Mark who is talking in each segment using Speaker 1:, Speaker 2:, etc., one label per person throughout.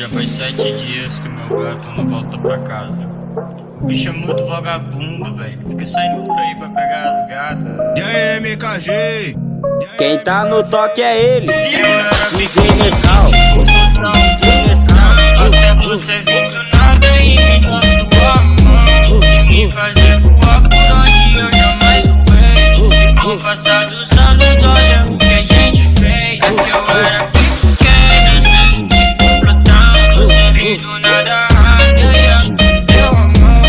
Speaker 1: Já faz 7 dias que meu gato não volta pra casa. O bicho é muito vagabundo, velho. Fica saindo por aí pra pegar as gatas.
Speaker 2: E aí, MKG?
Speaker 3: Quem tá no toque é ele, DJ
Speaker 1: Nescau.
Speaker 3: Nescau. DJ Nescau.
Speaker 1: Até você vir do nada e me dar sua mão e me fazer voar por onde eu jamais voei. Com o passar dos anos, olha o que a gente fez. É que eu era pequeno, tipo Plutão. Você vir do nada, deu a mão.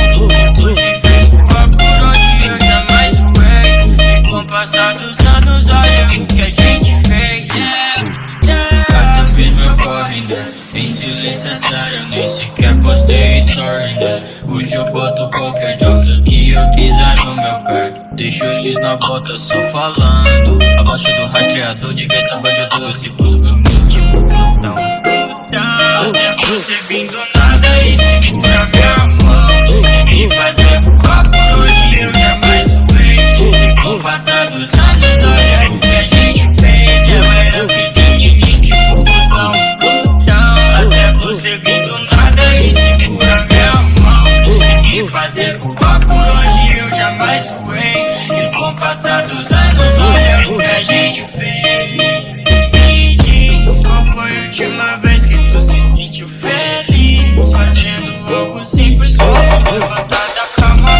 Speaker 1: Hoje vem voar por onde eu jamais voei. E com o passar dos anos, olha o que a gente fez. Gata fez meu corre, né? Em silêncio é sério, nem sequer postei story, né? Hoje eu boto qualquer joga que eu quiser no meu pé. Deixo eles na bota só falando. Abaixo do rastreador, ninguém sabe onde eu tô. Eu seguro meu tipo Plutão. Até você vir do nada e segura minha mão e me fazer voar por onde eu jamais voei. E com o passar dos anos, olha o que a gente fez. Eu era pequenininho tipo Plutão. Até você vir do nada e segura minha mão e me fazer voar por onde eu jamais voei. E com o passar dos anos, olha o que a gente fez. Me diz qual foi a última vez que tu se sentiu feliz, fazendo algo simples como levantar da cama.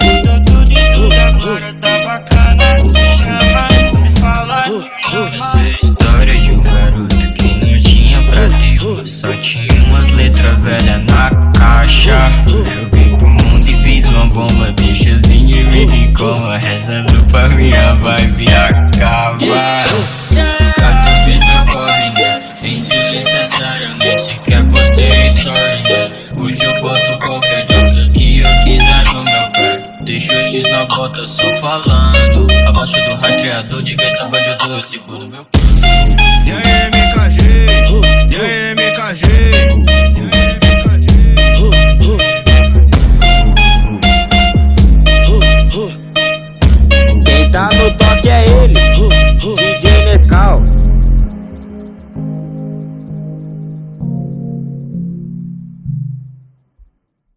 Speaker 1: Mudou tudo e tudo agora tá bacana. Deixa mais me falar de mim. Essa é a história de um garoto que não tinha prata e ouro, só tinha umas letras velhas na caixa. Joguei pro mundo e fiz uma bomba, bichazinha e me coma, rezando pra minha vibe acabar. Gato fez meu corre, né? Em silêncio é sério, nem sequer postei story, né? Hoje eu boto qualquer joga que eu quiser no meu pé. Deixo eles na bota só falando. Abaixo do rastreador, ninguém sabe onde eu tô. Eu seguro meu.
Speaker 2: E aí, MKG? E aí, MKG?